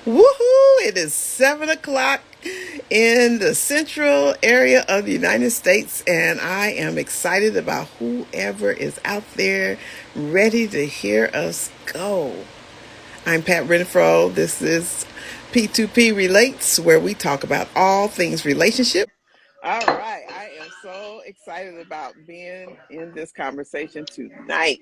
Woohoo! It is 7 o'clock in the central area of the United States, and I am excited about whoever is out there ready to hear us go. I'm Pat Renfro. This is P2P Relates, where we talk about all things relationship. All right, I am so excited about being in this conversation tonight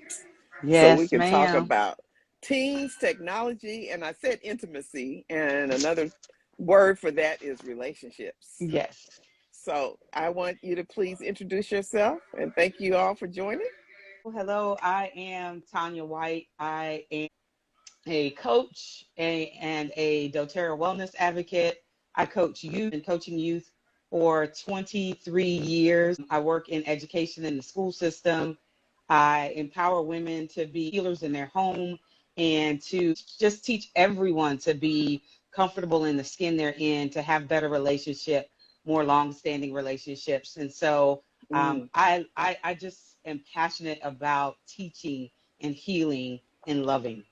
so we Yes, can talk ma'am. about teens, technology, and I said intimacy, and another word for that is relationships. Yes. So I want you to please introduce yourself and thank you all for joining. Hello, I am Tanya White. I am a coach and a doTERRA wellness advocate. I coach youth and coaching youth for 23 years. I work in education in the school system. I empower women to be healers in their home and to just teach everyone to be comfortable in the skin they're in, to have better relationship, more long-standing relationships. And so Mm, I just am passionate about teaching and healing and loving.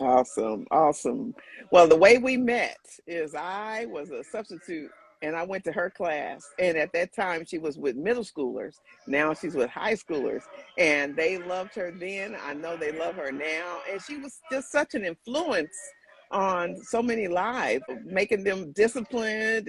awesome, awesome. Well, the way we met is I was a substitute and I went to her class. And at that time, she was with middle schoolers. Now she's with high schoolers. And they loved her then. I know they love her now. And she was just such an influence on so many lives, making them disciplined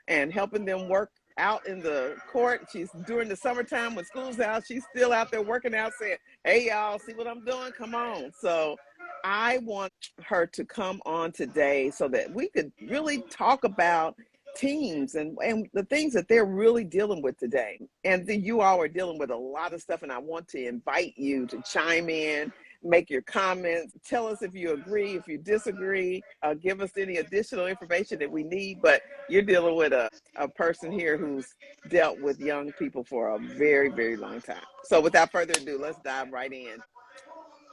and helping them work out in the court. She's during the summertime when school's out, she's still out there working out saying, hey, y'all, see what I'm doing? Come on. So I want her to come on today so that we could really talk about teams and the things that they're really dealing with today. And then you all are dealing with a lot of stuff, and I want to invite you to chime in, make your comments, tell us if you agree, if you disagree, give us any additional information that we need. But you're dealing with a person here who's dealt with young people for a very, very long time. So without further ado, let's dive right in.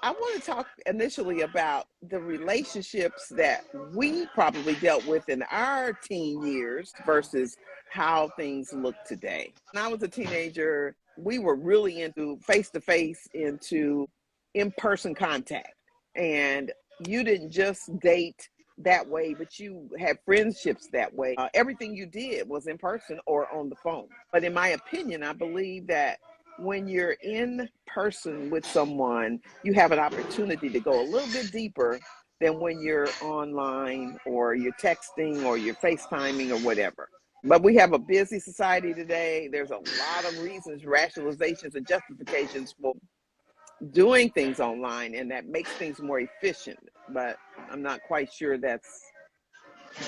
I want to talk initially about the relationships that we probably dealt with in our teen years versus how things look today. When I was a teenager, we were really into face to face, into in person contact. And you didn't just date that way, but you had friendships that way. Everything you did was in person or on the phone. But in my opinion, I believe that when you're in person with someone, you have an opportunity to go a little bit deeper than when you're online or you're texting or you're FaceTiming or whatever. But we have a busy society today. There's a lot of reasons, rationalizations, and justifications for doing things online, and that makes things more efficient. But I'm not quite sure that's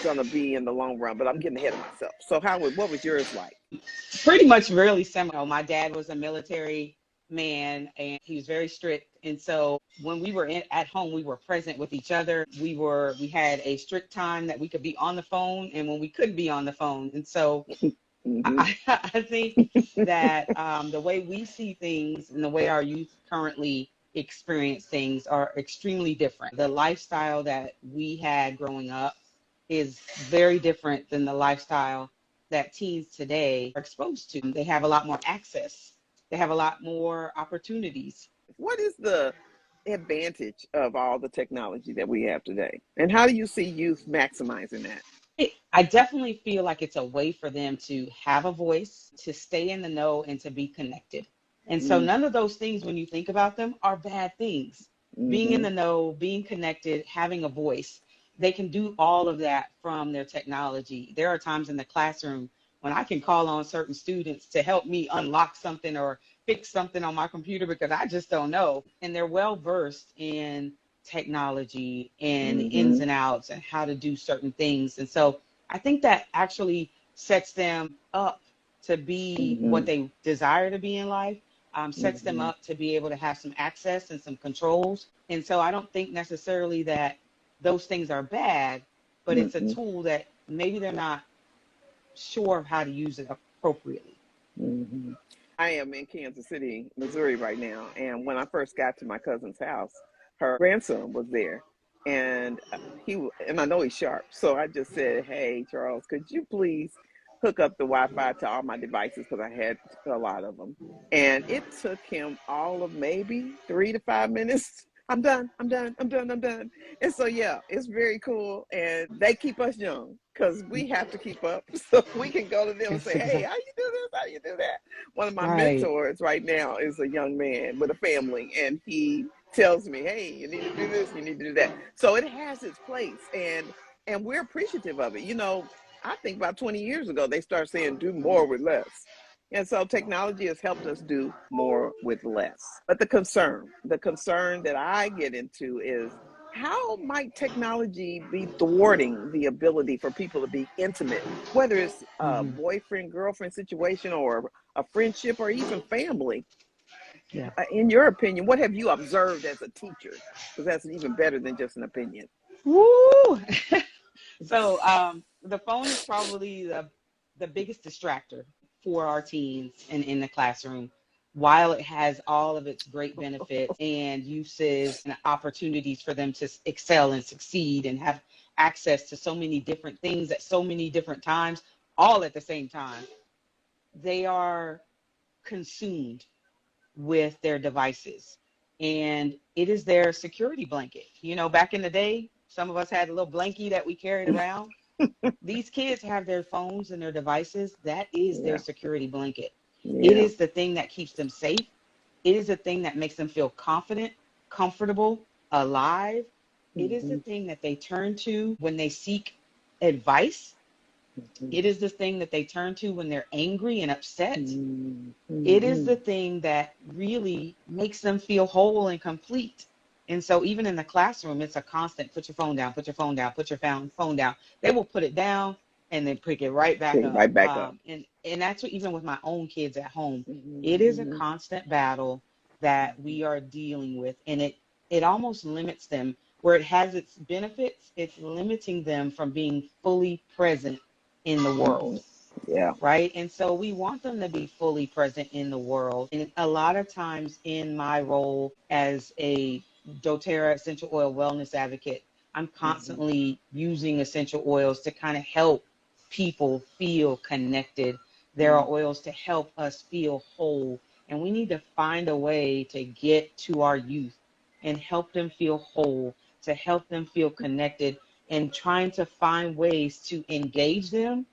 going to be in the long run, but I'm getting ahead of myself. So, Howard, what was yours like? Pretty much really similar. My dad was a military man and he was very strict. And so when we were at home, we were present with each other. We had a strict time that we could be on the phone and when we couldn't be on the phone. And so Mm-hmm. I think that the way we see things and the way our youth currently experience things are extremely different. The lifestyle that we had growing up is very different than the lifestyle that teens today are exposed to. They have a lot more access, they have a lot more opportunities. What is the advantage of all the technology that we have today? And how do you see youth maximizing that? I definitely feel like it's a way for them to have a voice, to stay in the know, and to be connected. And so none of those things, when you think about them, are bad things. Being in Mm-hmm. the know, being connected, having a voice, they can do all of that from their technology. There are times in the classroom when I can call on certain students to help me unlock something or fix something on my computer because I just don't know. And they're well versed in technology and the ins Mm-hmm. and outs and how to do certain things. And so I think that actually sets them up to be Mm-hmm. what they desire to be in life, sets them Mm-hmm. up to be able to have some access and some controls. And so I don't think necessarily that those things are bad, but it's a Mm-hmm. tool that maybe they're not sure of how to use it appropriately. Mm-hmm. I am in Kansas City, Missouri right now. And when I first got to my cousin's house, her grandson was there. And and I know he's sharp. So I just said, hey, Charles, could you please hook up the Wi Fi to all my devices? Because I had a lot of them. And it took him all of maybe 3 to 5 minutes I'm done. I'm done. I'm done. I'm done. And so, yeah, it's very cool. And they keep us young because we have to keep up. So we can go to them and That's say, hey, exactly how you do this? How you do that? One of my right. mentors right now is a young man with a family. And he tells me, hey, you need to do this. You need to do that. So it has its place. And we're appreciative of it. You know, I think about 20 years ago, they started saying do more with less. And so technology has helped us do more with less. But the concern that I get into is how might technology be thwarting the ability for people to be intimate, whether it's a Hmm. boyfriend, girlfriend situation or a friendship or even family? Yeah. In your opinion, what have you observed as a teacher? Because that's even better than just an opinion. Woo! So the phone is probably the biggest distractor for our teens and in the classroom. While it has all of its great benefits and uses and opportunities for them to excel and succeed and have access to so many different things at so many different times, all at the same time, they are consumed with their devices. And it is their security blanket. You know, back in the day, some of us had a little blankie that we carried around. These kids have their phones and their devices. That is their Yeah, security blanket. It yeah. is the thing that keeps them safe. It is the thing that makes them feel confident, comfortable, alive. It is the Mhm, thing that they turn to when they seek advice. mhm, It is the thing that they turn to when they're angry and upset. mhm, It is the mhm. thing that really makes them feel whole and complete. And so even in the classroom, it's a constant put your phone down, put your phone down, put your phone down. They will put it down and then pick it right back Pick up. right back up. And that's what, even with my own kids at home, it is a Mhm, constant battle that we are dealing with. And it almost limits them where it has its benefits. It's limiting them from being fully present in the world, mhm. Yeah. right? And so we want them to be fully present in the world. And a lot of times in my role as a doTERRA essential oil wellness advocate, I'm Mhm, constantly using essential oils to kind of help people feel connected. There are mhm, oils to help us feel whole. And we need to find a way to get to our youth and help them feel whole, to help them feel connected, and trying to find ways to engage them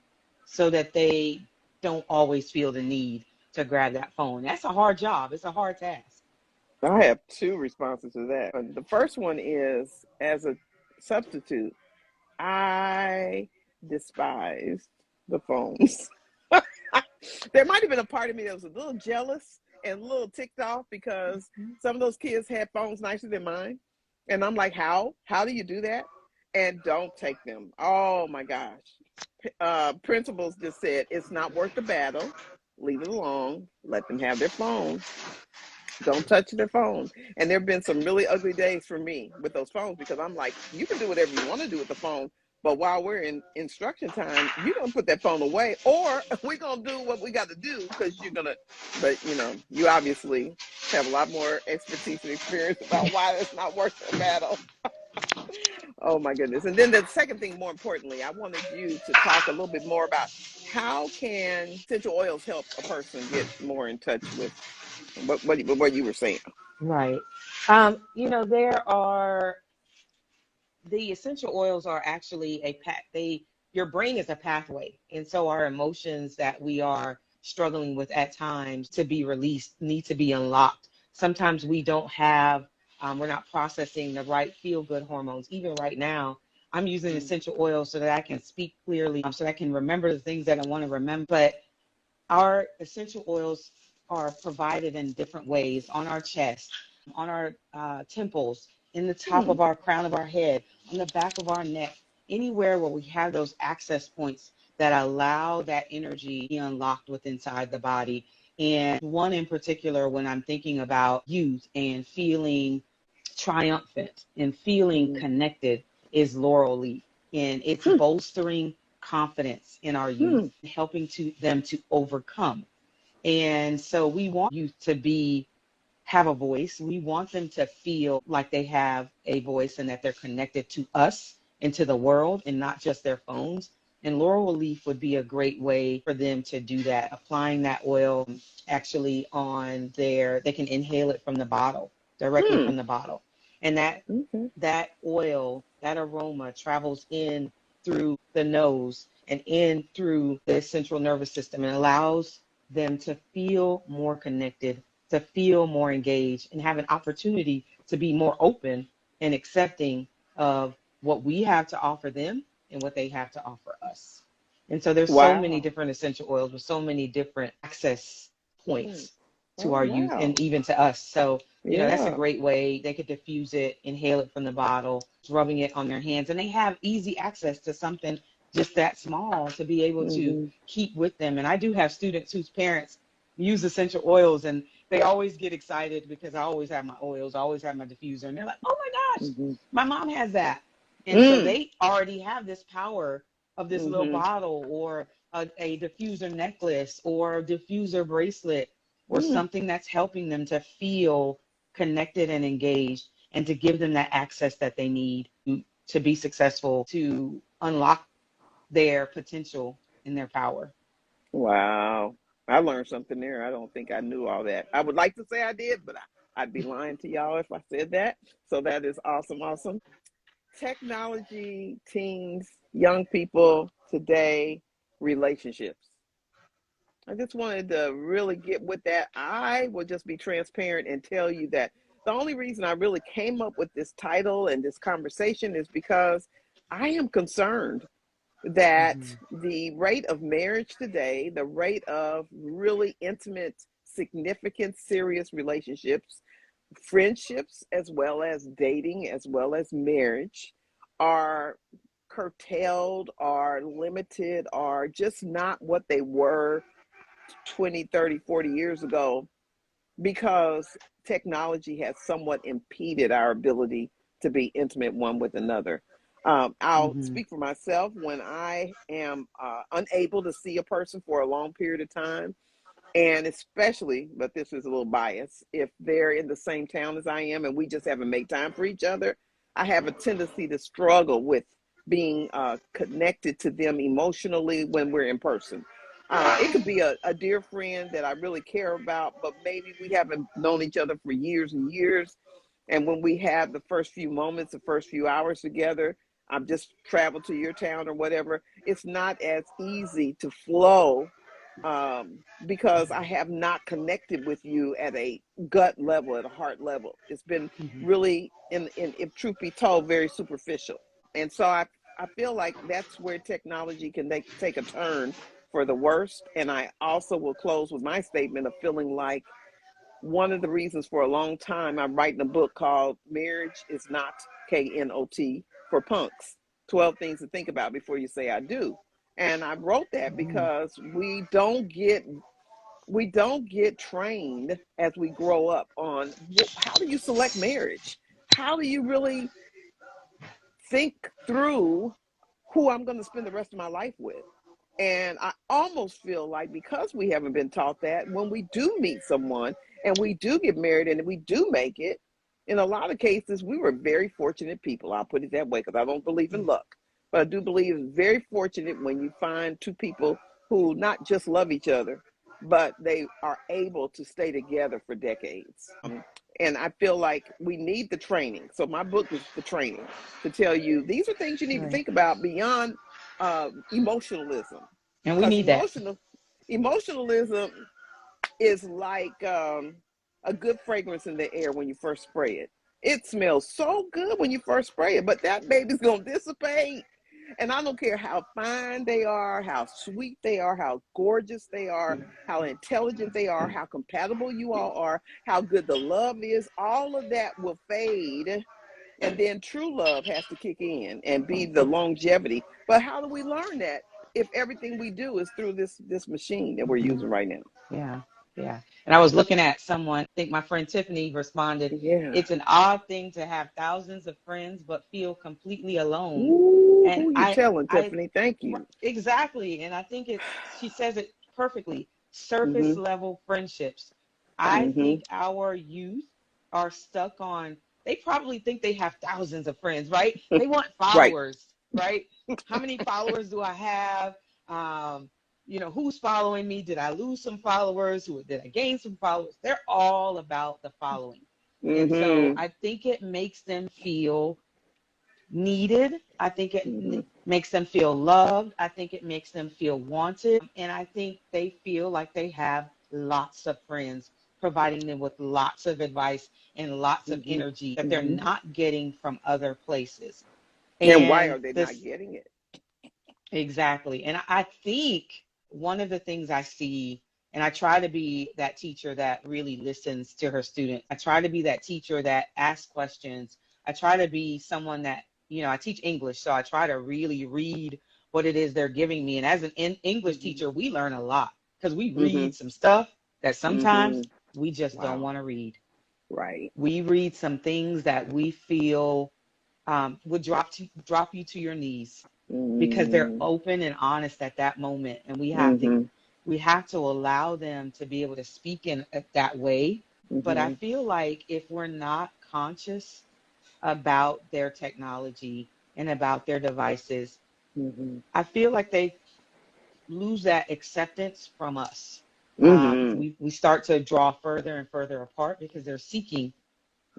so that they don't always feel the need to grab that phone. That's a hard job. It's a hard task. I have two responses to that. The first one is as a substitute, I despised the phones. There might have been a part of me that was a little jealous and a little ticked off because some of those kids had phones nicer than mine. And I'm like, how? How do you do that? And don't take them. Oh my gosh. Principals just said it's not worth the battle. Leave it alone. Let them have their phone. Don't touch their phone. And there have been some really ugly days for me with those phones because I'm like, you can do whatever you want to do with the phone, but while we're in instruction time, you're gonna put that phone away, or we're gonna do what we got to do because you're gonna. But you know, you obviously have a lot more expertise and experience about why it's not worth the battle. Oh my goodness! And then the second thing, more importantly, I wanted you to talk a little bit more about how can essential oils help a person get more in touch with what you were saying. Right. There are the essential oils are actually your brain is a pathway. And so our emotions that we are struggling with at times to be released need to be unlocked. Sometimes we don't have, we're not processing the right feel good hormones. Even right now, I'm using essential oils so that I can speak clearly, so that I can remember the things that I want to remember. But our essential oils are provided in different ways on our chest, on our temples, in the top Hmm. of our crown of our head, on the back of our neck, anywhere where we have those access points that allow that energy to be unlocked with inside the body. And one in particular, when I'm thinking about youth and feeling triumphant and feeling Hmm. connected, is laurel leaf. And it's Hmm. bolstering confidence in our Hmm. youth, helping them to overcome. And so we want youth to have a voice. We want them to feel like they have a voice and that they're connected to us and to the world and not just their phones. And laurel leaf would be a great way for them to do that, applying that oil actually they can inhale it from the bottle, directly Hmm. from the bottle. And Okay. that oil, that aroma travels in through the nose and in through the central nervous system and allows them to feel more connected, to feel more engaged, and have an opportunity to be more open and accepting of what we have to offer them and what they have to offer us. And so there's so many Wow. different essential oils with so many different access Mm. points to Oh, our youth and wow. even to us. So, that's a Yeah. great way. They could diffuse it, inhale it from the bottle, rubbing it on their hands, and they have easy access to something just that small to be able to Hmm. keep with them. And I do have students whose parents use essential oils, and they always get excited because I always have my oils, I always have my diffuser, and they're like, "Oh my gosh, Hmm. my mom has that." And so Mm. they already have this power of this little Hmm. bottle or a diffuser necklace or a diffuser bracelet or Mm. something that's helping them to feel connected and engaged and to give them that access that they need to be successful, to unlock their potential and their power. Wow. I learned something there. I don't think I knew all that. I would like to say I did, but I'd be lying to y'all if I said that. So that is awesome. Awesome. Technology, teens, young people today, relationships. I just wanted to really get with that. I will just be transparent and tell you that the only reason I really came up with this title and this conversation is because I am concerned that Mm-hmm. the rate of marriage today, the rate of really intimate, significant, serious relationships, friendships, as well as dating, as well as marriage, are curtailed, are limited, are just not what they were 20, 30, 40 years ago because technology has somewhat impeded our ability to be intimate one with another. I'll Mm-hmm. speak for myself when I am unable to see a person for a long period of time, and especially, but this is a little biased, if they're in the same town as I am and we just haven't made time for each other, I have a tendency to struggle with being connected to them emotionally when we're in person. It could be a dear friend that I really care about, but maybe we haven't known each other for years and years. And when we have the first few moments, the first few hours together, I've just traveled to your town or whatever, it's not as easy to flow because I have not connected with you at a gut level, at a heart level. It's been Mm-hmm. really, if truth be told, very superficial. And so I feel like that's where technology can take a turn for the worst. And I also will close with my statement of feeling like one of the reasons for a long time I'm writing a book called Marriage is Not KNOT for Punks, 12 Things to Think About Before You Say I Do. And I wrote that Mm-hmm. because we don't get trained as we grow up on how do you select marriage? How do you really think through who I'm going to spend the rest of my life with? And I almost feel like because we haven't been taught that, when we do meet someone and we do get married and we do make it, in a lot of cases, we were very fortunate people. I'll put it that way because I don't believe in luck. But I do believe it's very fortunate when you find two people who not just love each other, but they are able to stay together for decades. And I feel like we need the training. So my book is the training to tell you these are things you need to Right. think about beyond emotionalism, And we because need that. emotionalism is like a good fragrance in the air when you first spray it. It smells so good when you first spray it, but that baby's gonna dissipate. And I don't care how fine they are, how sweet they are, how gorgeous they are, how intelligent they are, how compatible you all are, how good the love is. All of that will fade, and then true love has to kick in and be the longevity. But how do we learn that if everything we do is through this machine that we're Mm-hmm. using right now? Yeah, yeah. And I was looking at someone, I think my friend Tiffany responded, Yeah. it's an odd thing to have thousands of friends but feel completely alone. Ooh, And who you telling, Tiffany? Thank you. exactly. And I think she says it perfectly. Surface Mm-hmm. level friendships. I Mm-hmm. think our youth are stuck on, they probably think they have thousands of friends, right? They want Right. followers, right? How many followers do I have? Um, who's following me? Did I lose some followers? Did I gain some followers? They're all about the following. And so Mm-hmm. I think it makes them feel needed. I think it Mm-hmm. makes them feel loved. I think it makes them feel wanted. And I think they feel like they have lots of friends providing them with lots of advice and lots of Mm-hmm. energy that they're Mm-hmm. not getting from other places. And why And are they not this, getting it? exactly. And I think one of the things I see, and I try to be that teacher that really listens to her students. I try to be that teacher that asks questions. I try to be someone that, I teach English, so I try to really read what it is they're giving me. And as an English Mm-hmm. teacher, we learn a lot because we Mm-hmm. read some stuff that sometimes Mm-hmm. we just don't Wow. want to read. Right. We read some things that we feel would drop you to your knees because they're Mm-hmm. open and honest at that moment, and Mm-hmm. we have to allow them to be able to speak in that way. But I Mm-hmm. feel like if we're not conscious about their technology and about their devices, Mm-hmm. I feel like they lose that acceptance from us. Mm-hmm. We start to draw further and further apart because they're seeking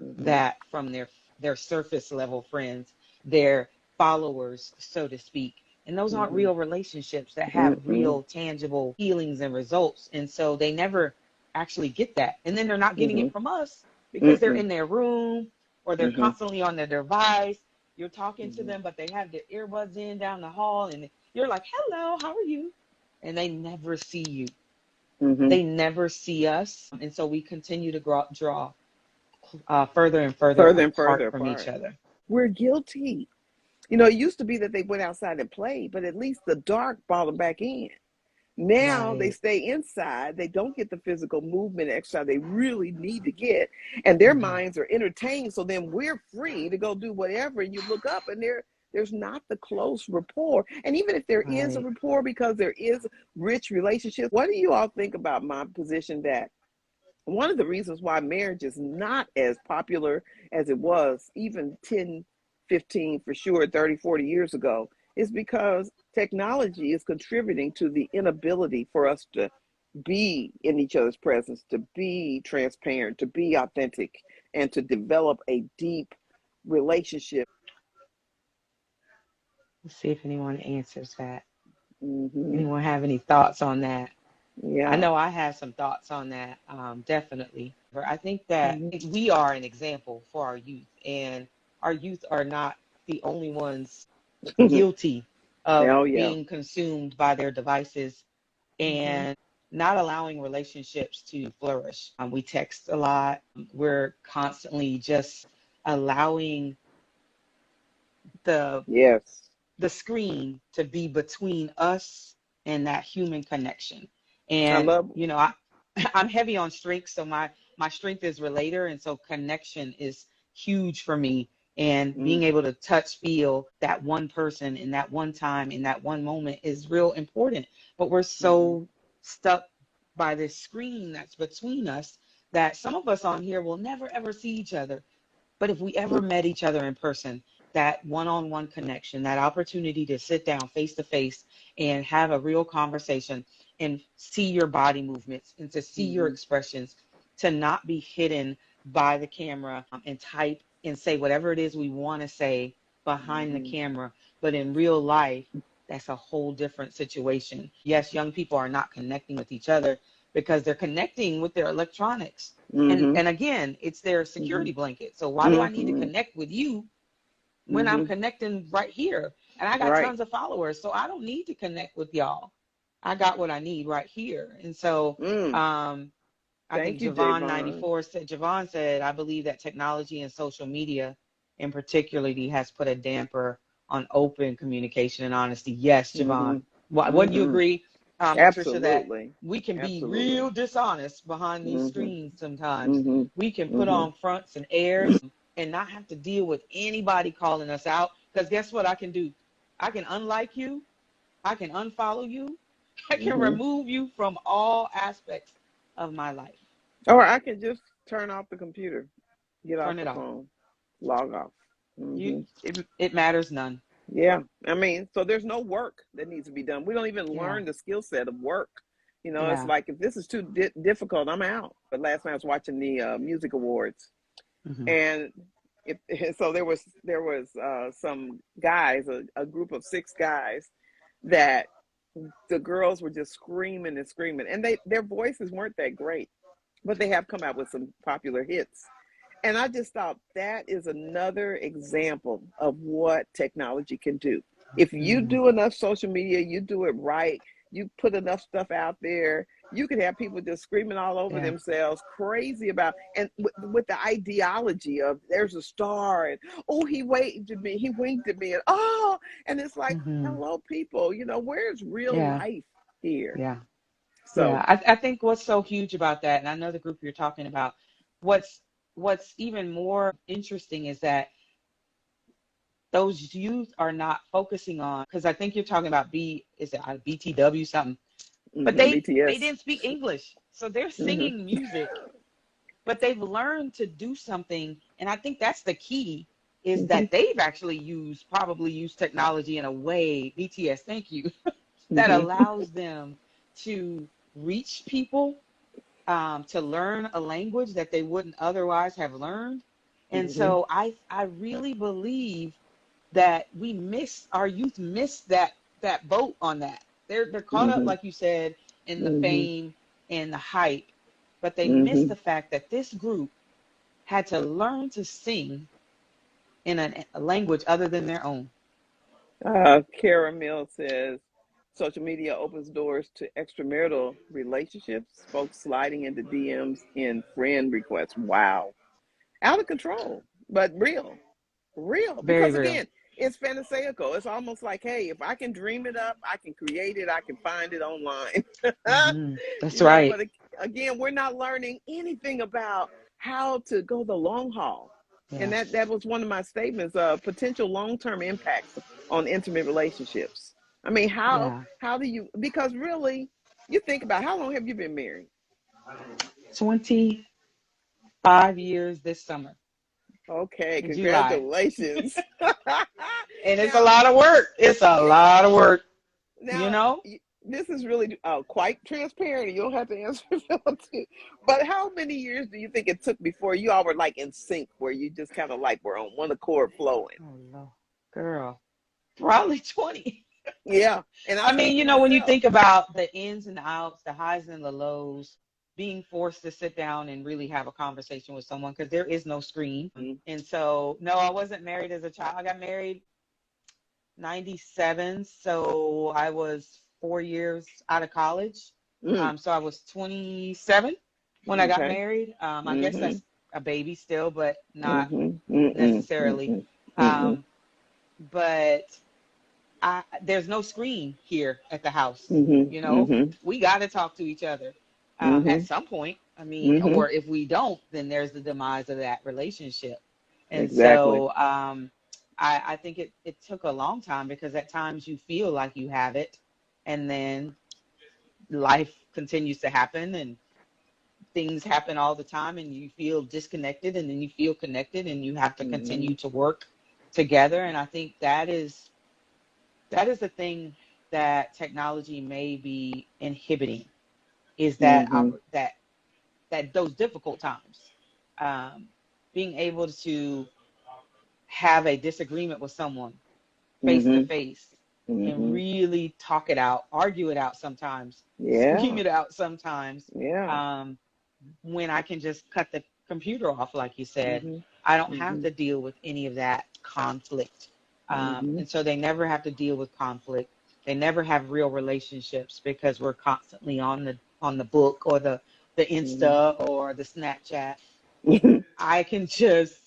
Mm-hmm. that from their surface level friends, their followers, so to speak. And those aren't Mm-hmm. real relationships that have Mm-hmm. real tangible feelings and results. And so they never actually get that. And then they're not getting Mm-hmm. it from us because they're Mm-hmm. in their room or they're Mm-hmm. constantly on their device. You're talking to Mm-hmm. them, but they have their earbuds in down the hall and you're like, hello, how are you? And they never see you. Mm-hmm. They never see us. And so we continue to draw further and further Further and apart further from each apart. other. We're guilty. You know, it used to be that they went outside and played, but at least the dark brought them back in. Now they Right. stay inside. They don't get the physical movement exercise they really need to get, and their Hmm. minds are entertained. So then we're free to go do whatever. And you look up, and there's not the close rapport. And even if there is a Right. rapport, because there is rich relationships, what do you all think about my position that one of the reasons why marriage is not as popular as it was even 10, 15, for sure 30, 40 years ago is because technology is contributing to the inability for us to be in each other's presence, to be transparent, to be authentic, and to develop a deep relationship. Let's see if anyone answers that. Hmm. Anyone have any thoughts on that? I Yeah. know I have some thoughts on that, definitely. But I think that Hmm. we are an example for our youth, and our youth are not the only ones guilty of Oh yeah. being consumed by their devices Hmm. and not allowing relationships to flourish. We text a lot. We're constantly just allowing the Yes. the screen to be between us and that human connection. I And love. I'm heavy on strength, so my strength is relator, and so connection is huge for me. And Mm-hmm. being able to touch, feel that one person in that one time, in that one moment is real important. But we're Mm-hmm. so stuck by this screen that's between us that some of us on here will never ever see each other. But if we ever met each other in person, that one-on-one connection, that opportunity to sit down face to face and have a real conversation and see your body movements and to see your Mm-hmm. expressions, to not be hidden by the camera and type and say whatever it is we want to say behind the Mm-hmm. camera. But in real life, that's a whole different situation. Yes, young people are not connecting with each other because they're connecting with their electronics. Mm-hmm. And again, it's their Mm-hmm. security blanket. So why do I need to Mm-hmm. connect with you when I'm Mm-hmm. connecting right here? And I got Right. tons of followers, so I don't need to connect with y'all. I got what I need right here. And so Mm. um, I think Thank you, Javon. Javon said, I believe that technology and social media in particularly has put a damper on open communication and honesty. Yes, Mm-hmm. Javon. Wouldn't you Mm-hmm. agree, Patricia, that Absolutely. we can be Absolutely. real dishonest behind these Mm-hmm. screens sometimes? Mm-hmm. We can put Mm-hmm. on fronts and airs and not have to deal with anybody calling us out. Because guess what I can do? I can unlike you. I can unfollow you. I can Mm-hmm. remove you from all aspects of my life. Or I can just turn off the computer, get off Turn the it off. phone, log off. You Mm-hmm. it matters none. Yeah. I mean, so there's no work that needs to be done. We don't even Yeah. learn the skill set of work. You know, it's Yeah. like if this is too difficult, I'm out. But last night I was watching the music awards, Mm-hmm. And so there was some guys, a group of 6 guys that the girls were just screaming and screaming, and their voices weren't that great, but they have come out with some popular hits. And I just thought that is another example of what technology can do. If you Mm-hmm. do enough social media, you do it right, you put enough stuff out there, you could have people just screaming all over Yeah. themselves, crazy about, and with the ideology of there's a star, and oh, he waved at me, he winked at me, and oh, and it's like, Mm-hmm. hello, people, where's real Yeah. life here? Yeah. So, Yeah. I think what's so huge about that, and I know the group you're talking about, what's what's even more interesting is that those youth are not focusing on, because I think you're talking about is it BTW something, but they BTS. didn't speak English, so they're Hmm. singing music, but they've learned to do something, and I think that's the key, is Hmm. that they've actually probably used technology in a way, BTS, thank you, that Hmm. allows them to reach people, to learn a language that they wouldn't otherwise have learned. And Hmm. so I really believe that our youth miss that boat on that. They're caught up, Hmm. like you said, in the Hmm. fame and the hype, but they miss Hmm. the fact that this group had to learn to sing in a language other than their own. Kara Mill says social media opens doors to extramarital relationships, folks sliding into DMs in friend requests. Wow. Out of control, but real. Real. Very Because real. again, it's fantasaical. It's almost like, hey, if I can dream it up, I can create it, I can find it online. That's right. But again, we're not learning anything about how to go the long haul. And Yeah. that was one of my statements, potential long-term impacts on intimate relationships. I mean, Yeah. how do you, because really, you think about, how long have you been married? 25 years this summer Okay, in July. congratulations. And it's a Now, lot of work. It's a yeah. lot of work, you Now, know? this is really quite transparent. You don't have to answer Philip too. But how many years do you think it took before you all were like in sync, where you just kind of like were on one accord flowing? Oh, no. Girl, probably 20. Yeah, and I I speak mean, for when you myself. think about the ins and outs, the highs and the lows, being forced to sit down and really have a conversation with someone because there is no screen. And so, no, I wasn't married as a child. I got married 97, so I was 4 years out of college. Mm-hmm. So I was 27 when I got Okay. married. I guess Mm-hmm. that's a baby still, but not Mm-hmm. Mm-mm. necessarily. Mm-mm. Mm-mm. Um, but there's no screen here at the house. You Mm-hmm. know, Mm-hmm. we got to talk to each other at Mm-hmm. some point. I mean, Mm-hmm. or if we don't, then there's the demise of that relationship. And Exactly. so I think it took a long time, because at times you feel like you have it, and then life continues to happen, and things happen all the time, and you feel disconnected, and then you feel connected, and you have to Mm-hmm. continue to work together. And I think that is the thing that technology may be inhibiting, is that Mm-hmm. those difficult times, um, being able to have a disagreement with someone face to Mm-hmm. face and Mm-hmm. really talk it out, argue it out sometimes, scream Yeah. it out sometimes, Yeah. um, when I can just cut the computer off, like you said. Mm-hmm. I don't have Mm-hmm. to deal with any of that conflict. Mm-hmm. And so they never have to deal with conflict. They never have real relationships, because we're constantly on the book, or the Insta, or the Snapchat. Mm-hmm. I can just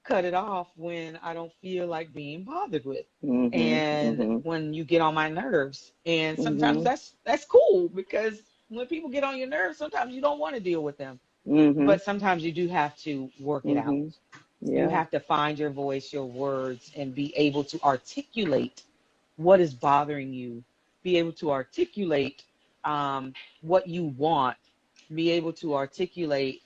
cut it off when I don't feel like being bothered with. Mhm. And Mhm. when you get on my nerves. And sometimes Mhm. that's cool, because when people get on your nerves, sometimes you don't want to deal with them. Mhm. But sometimes you do have to work it out. Mhm. You Yeah. have to find your voice, your words, and be able to articulate what is bothering you, be able to articulate what you want, be able to articulate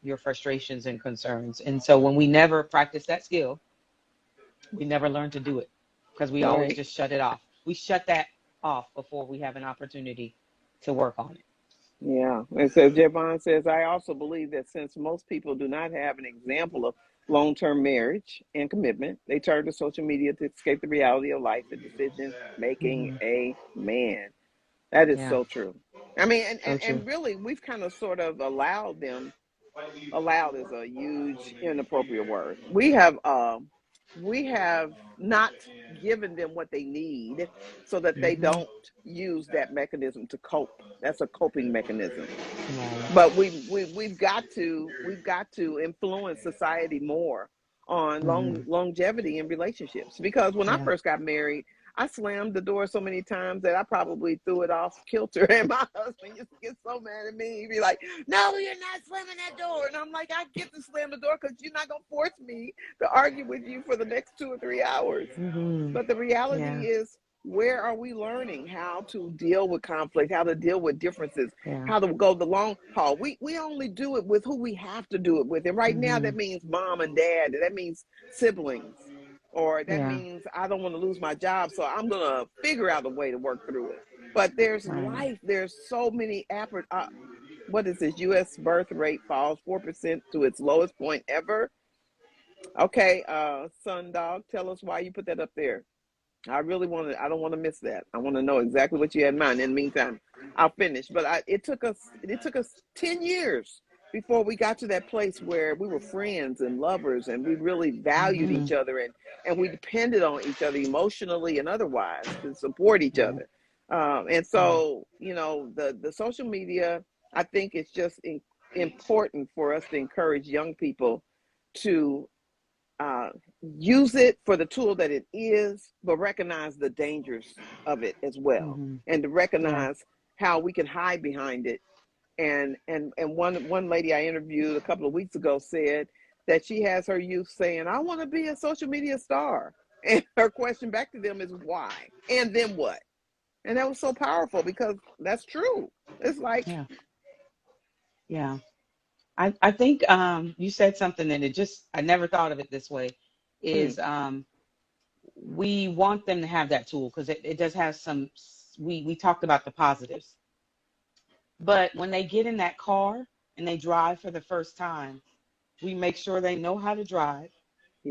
your frustrations and concerns. And so when we never practice that skill, we never learn to do it, because we always Right. just shut it off. We shut that off before we have an opportunity to work on it. Yeah. And so Javon says, I also believe that since most people do not have an example of long-term marriage and commitment, they turn to social media to escape the reality of life and decision making. Hmm. A man. That is Yeah, so true. I mean, and, so and, true. and really, we've kind of sort of allowed them. Allowed is a huge inappropriate word. We have not given them what they need so that they Hmm. don't use that mechanism to cope. That's a coping mechanism. Right. But we've got to influence society more on Hmm. longevity in relationships, because when I Yeah. first got married, I slammed the door so many times that I probably threw it off kilter, and my husband used to get so mad at me. He'd be like, no, you're not slamming that door. And I'm like, I get to slam the door because you're not going to force me to argue with you for the next 2 or 3 hours. Hmm. But the reality Yeah. is, where are we learning how to deal with conflict, how to deal with differences, Yeah. how to go the long haul? We only do it with who we have to do it with. And right now, Hmm. that means mom and dad, that means siblings, or that Yeah. means I don't want to lose my job, so I'm going to figure out a way to work through it. But there's Right. life, there's so many what is this? U.S. birth rate falls 4% to its lowest point ever. Okay, Sundog, tell us why you put that up there. I don't want to miss that. I want to know exactly what you had in mind. In the meantime, I'll finish. But it took us 10 years before we got to that place where we were friends and lovers, and we really valued Hmm. each other, and we depended on each other emotionally and otherwise to support each Yeah. other. And Yeah. so, the social media, I think it's just important for us to encourage young people to uh, use it for the tool that it is, but recognize the dangers of it as well, Hmm. and to Yeah. recognize how we can hide behind it. And one lady I interviewed a couple of weeks ago said that she has her youth saying, "I want to be a social media star," and her question back to them is why, and then what? And that was so powerful because that's true. It's like, Yeah. Yeah. I think you said something and it just I never thought of it this way mm, is we want them to have that tool because it does have some we talked about the positives. But when they get in that car and they drive for the first time, we make sure they know how to drive.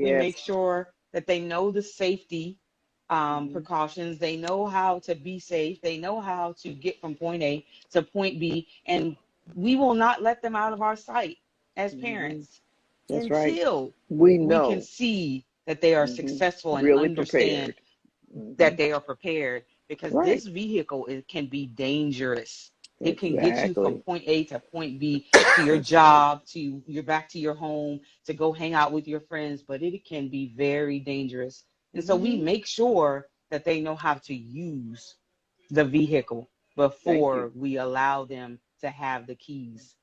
We yes, make sure that they know the safety mm-hmm, precautions. They know how to be safe. They know how to get from point A to point B. And we will not let them out of our sight as mm-hmm, parents that's right. until We we can know, see that they are mm-hmm, successful and really understand prepared. Mm-hmm. that they are prepared because Right. this vehicle can be dangerous. It can get you from Exactly. point A to point B to your job, to your back to your home, to go hang out with your friends, but it can be very dangerous. And so we Hmm. make sure that they know how to use the vehicle Thank you. before we allow them to have the keys.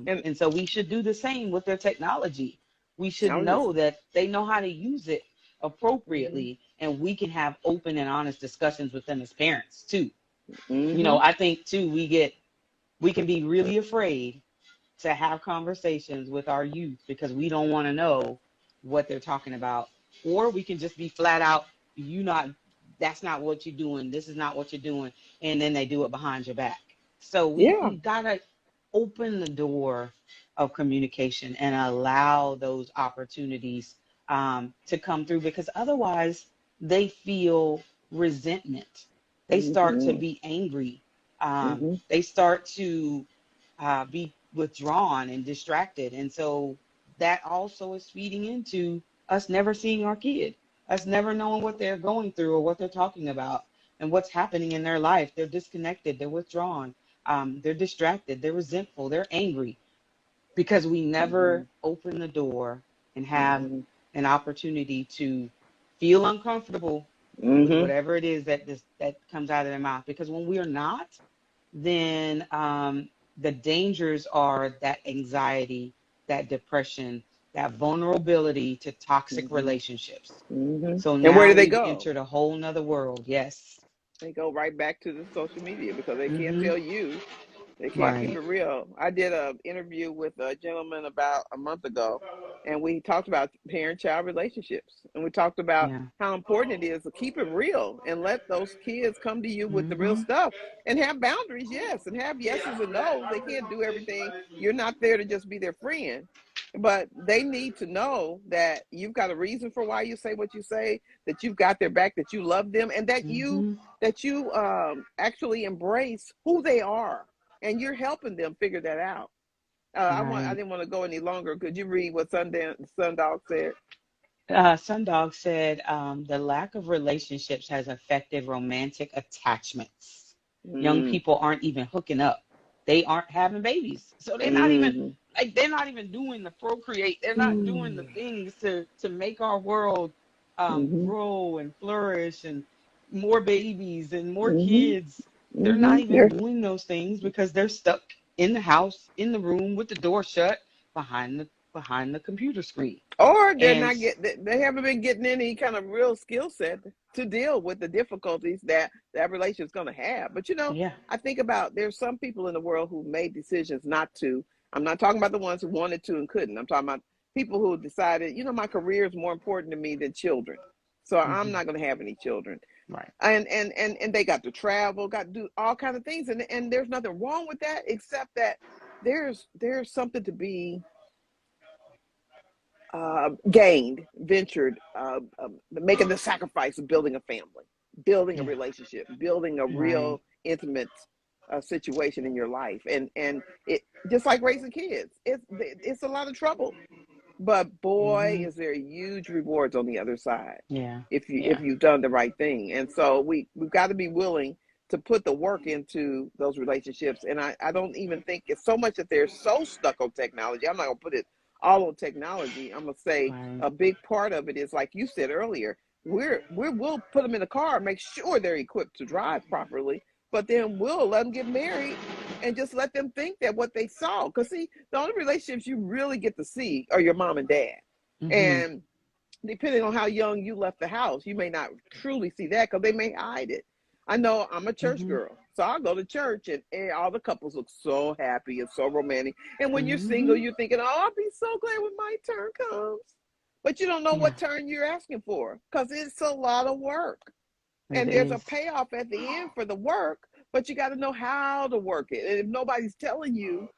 And And so we should do the same with their technology. We should I was just, know that they know how to use it hmm, appropriately, and we can have open and honest discussions with them as parents too. hmm, I think too we can be really afraid to have conversations with our youth because we don't want to know what they're talking about, or we can just be flat out, you not that's not what you're doing, this is not what you're doing, and then they do it behind your back. So yeah. we gotta open the door of communication and allow those opportunities to come through because otherwise they feel resentment. They start to Hmm. be angry. Hmm. They start to be withdrawn and distracted. And so that also is feeding into us never seeing our kid, us never knowing what they're going through or what they're talking about and what's happening in their life. They're disconnected, they're withdrawn, they're distracted, they're resentful, they're angry because we Hmm. never open the door and have Hmm. an opportunity to feel uncomfortable with Hmm. whatever it is that comes out of their mouth. Because when we are not, then the dangers are that anxiety, that depression, that vulnerability to toxic Hmm. relationships. Hmm. So And where now do they we've go? entered a whole nother world. Yes. They go right back to the social media because they can't Hmm. tell you. They can't keep Right. it real. I did an interview with a gentleman about a month ago, and we talked about parent-child relationships, and we talked about Yeah. how important it is to keep it real and let those kids come to you with the real Mm-hmm. stuff and have boundaries, yes, and have yeses and nos. They can't do everything. You're not there to just be their friend, but they need to know that you've got a reason for why you say what you say, that you've got their back, that you love them, and Mm-hmm. that you actually embrace who they are, and you're helping them figure that out. I Right. didn't want to go any longer. Could you read what Sundog said? Sundog said the lack of relationships has affected romantic attachments. Young Mm, people aren't even hooking up. They aren't having babies. So mm, they're not even doing the procreate. They're not doing the mm, things to make our world mm, grow and flourish and more babies and more mm, kids. They're not mm. even doing those things because they're stuck in the house, in the room with the door shut behind the computer screen. Or they're And not they haven't been getting any kind of real skill set to deal with the difficulties that relation is going to have. But yeah. I think about there's some people in the world who made decisions not to. I'm not talking about the ones who wanted to and couldn't. I'm talking about people who decided, my career is more important to me than children, so I'm Hmm. not going to have any children. Right. And they got to travel, got to do all kinds of things, and there's nothing wrong with that, except that there's something to be gained, ventured, making the sacrifice of building a family, building a Yeah. relationship, building a Right. real intimate situation in your life, and it just like raising kids. It's a lot of trouble, but boy, Hmm. is there huge rewards on the other side Yeah. if Yeah. you've done the right thing. And so we've got to be willing to put the work into those relationships. And I don't even think it's so much that they're so stuck on technology. I'm not gonna put it all on technology. I'm gonna say Right. a big part of it is, like you said earlier, we'll put them in a car, make sure they're equipped to drive properly, but then we'll let them get married and just let them think that what they saw. Because see, the only relationships you really get to see are your mom and dad. Hmm. And depending on how young you left the house, you may not truly see that because they may hide it. I know I'm a church Hmm. girl, so I'll go to church and all the couples look so happy and so romantic. And when you're single, Hmm. you're thinking, oh, I'll be so glad when my turn comes. But you don't know Yeah. what turn you're asking for because it's a lot of work. It And there's a is. payoff at the end for the work, but you got to know how to work it. And if nobody's telling you,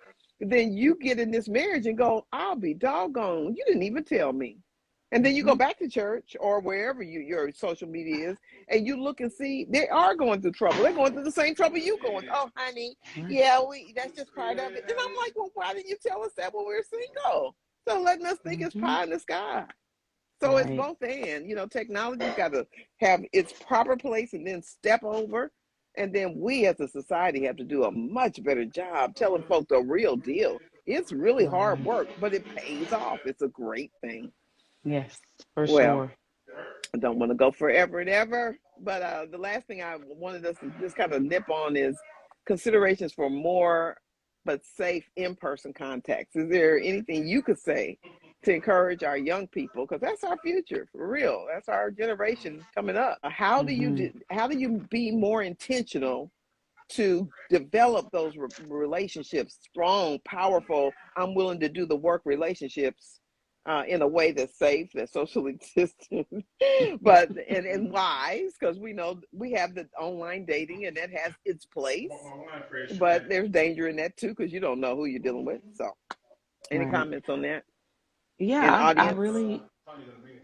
then you get in this marriage and go, I'll be doggone, you didn't even tell me. And then you go Hmm. back to church or wherever your social media is, and you look and see they are going through trouble. They're going through the same trouble you going. Oh, honey, Right. yeah, we that's just part of it. And I'm like, well, why didn't you tell us that when we were single? So letting us think it's Hmm. pie in the sky. So it's Right. both and. Technology's got to have its proper place and then step over. And then we as a society have to do a much better job telling folks the real deal. It's really hard Right. work, but it pays off. It's a great thing. Yes, for Well, sure. I don't want to go forever and ever, but the last thing I wanted us to just kind of nip on is considerations for more but safe in-person contacts. Is there anything you could say to encourage our young people? Because that's our future, for real. That's our generation coming up. Hmm. How do you be more intentional to develop those relationships, strong, powerful, I'm willing to do the work relationships in a way that's safe, that's socially distant, but and wise, because we know we have the online dating and that has its place, but there's danger in that too because you don't know who you're dealing with. So, any Right. comments on that? And Yeah, I audience? really,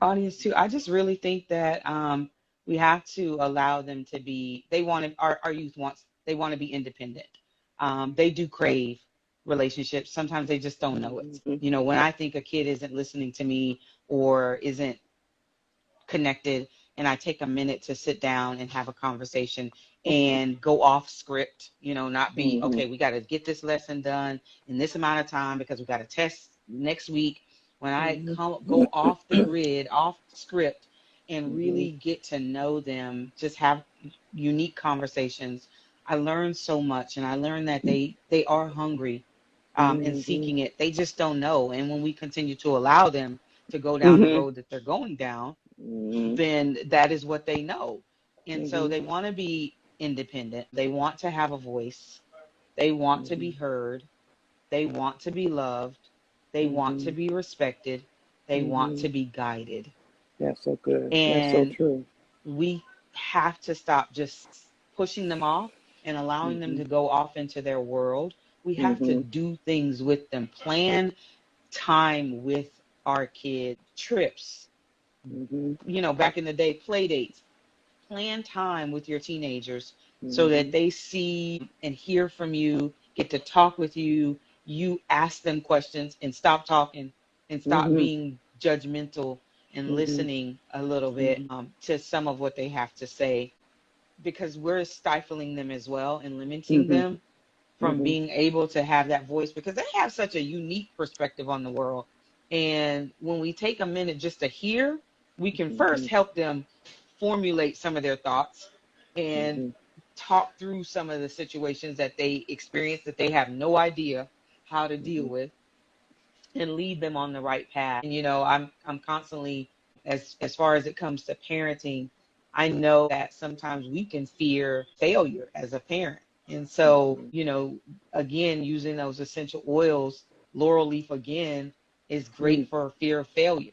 audience too. I just really think that we have to allow them to be, our youth they want to be independent. They do crave relationships. Sometimes they just don't know it. Mm-hmm. When I think a kid isn't listening to me or isn't connected, and I take a minute to sit down and have a conversation and go off script, not be, Mm-hmm. okay, we got to get this lesson done in this amount of time because we got to test next week. When I go off the grid, off script, and Mm-hmm. really get to know them, just have unique conversations, I learn so much, and I learn that they are hungry and Mm-hmm. seeking it. They just don't know. And when we continue to allow them to go down the Mm-hmm. road that they're going down, Mm-hmm. then that is what they know. And so Mm-hmm. they want to be independent. They want to have a voice. They want to be Mhm. heard. They want to be loved. They want to Mhm. be respected. They want to Mhm. be guided. That's so good. That's so And true. we have to stop just pushing them off and allowing them to Mhm. go off into their world. We have to Mhm. do things with them, plan time with our kids, trips, Mhm. back in the day, play dates. Plan time with your teenagers so that Mhm. they see and hear from you, get to talk with you. You ask them questions and stop talking and stop Mhm. being judgmental and Mhm. listening a little bit Mhm. to some of what they have to say, because we're stifling them as well and limiting Mhm. them from Mhm. being able to have that voice, because they have such a unique perspective on the world. And when we take a minute just to hear, we can first Mhm. help them formulate some of their thoughts and Mhm. talk through some of the situations that they experience that they have no idea how to deal Mhm. with, and lead them on the right path. And I'm constantly, as far as it comes to parenting, I know that sometimes we can fear failure as a parent. And so, Mhm. again, using those essential oils, laurel leaf again, is great Mhm. for fear of failure.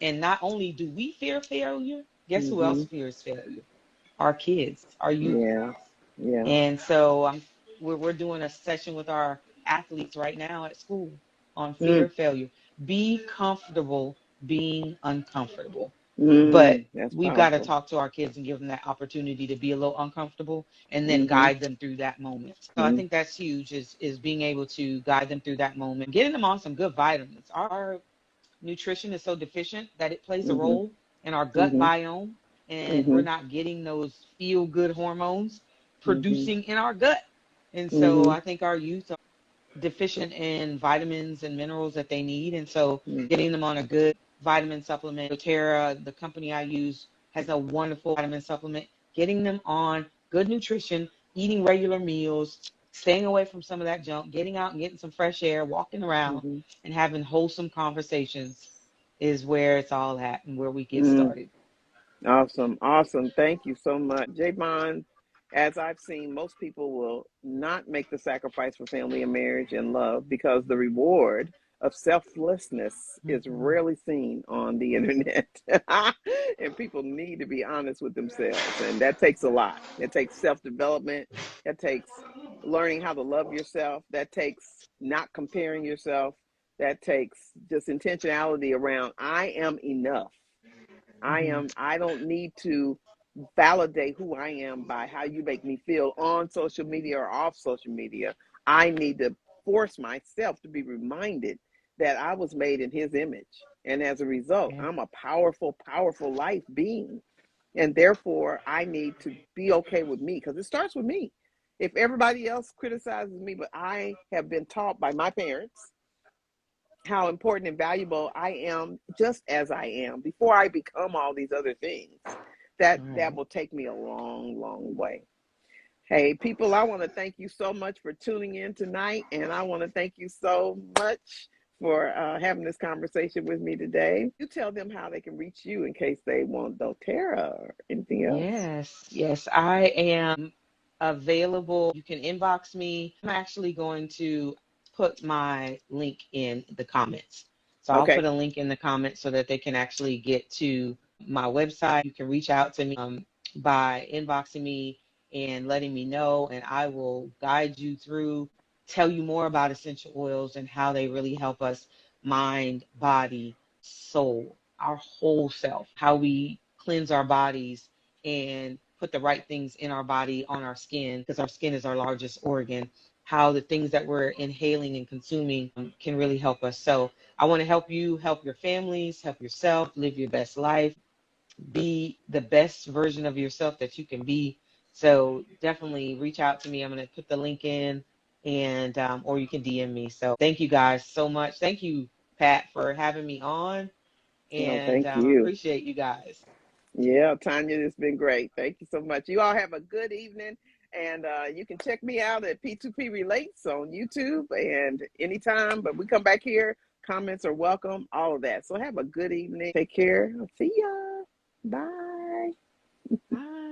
And not only do we fear failure, guess who else Mhm. fears failure? Our kids, our youth. Yeah. Yeah. And so we're doing a session with our athletes right now at school on fear Mm. of failure. Be comfortable being uncomfortable. But That's we've got to powerful. talk to our kids and give them that opportunity to be a little uncomfortable and then Mhm. guide them through that moment. So I Mhm. think that's huge, is being able to guide them through that moment, getting them on some good vitamins. Our nutrition is so deficient that it plays a Mhm. role in our gut Mhm. biome, and we're Mhm. not getting those feel good hormones Mhm. producing in our gut. And so Mhm. I think our youth are deficient in vitamins and minerals that they need. And so Mhm. getting them on a good vitamin supplement, doTERRA, the company I use, has a wonderful vitamin supplement. Getting them on good nutrition, eating regular meals, staying away from some of that junk, getting out and getting some fresh air, walking around, Mhm. and having wholesome conversations is where it's all at and where we get Mhm. started. Awesome. Awesome. Thank you so much. Javon, as I've seen, most people will not make the sacrifice for family and marriage and love because the reward of selflessness is Mm-hmm. rarely seen on the internet. And people need to be honest with themselves. And that takes a lot. It takes self development, that takes learning how to love yourself, that takes not comparing yourself, that takes just intentionality around I am enough. Mm-hmm. I don't need to validate who I am by how you make me feel on social media or off social media. I need to force myself to be reminded that I was made in his image. And as a result, Yeah. I'm a powerful, powerful life being. And therefore, I need to be okay with me because it starts with me. If everybody else criticizes me, but I have been taught by my parents how important and valuable I am just as I am before I become all these other things. That Right. will take me a long, long way. Hey, people, I want to thank you so much for tuning in tonight, and I want to thank you so much for having this conversation with me today. You tell them how they can reach you in case they want doTERRA or anything else. Yes, yes, I am available. You can inbox me. I'm actually going to put my link in the comments. So I'll Okay. put a link in the comments so that they can actually get to my website. You can reach out to me by inboxing me and letting me know, and I will guide you through, tell you more about essential oils and how they really help us mind, body, soul, our whole self, how we cleanse our bodies and put the right things in our body on our skin, because our skin is our largest organ, how the things that we're inhaling and consuming can really help us. So I want to help you, help your families, help yourself, live your best life, be the best version of yourself that you can be. So definitely reach out to me. I'm going to put the link in, and or you can DM me. So thank you guys so much. Thank you, Pat, for having me on, No, and thank you. appreciate you guys. Yeah, Tanya, it's been great. Thank you so much. You all have a good evening. And you can check me out at P2P Relates on YouTube and anytime. But we come back here, comments are welcome, all of that. So have a good evening. Take care. I'll see ya. Bye. Bye.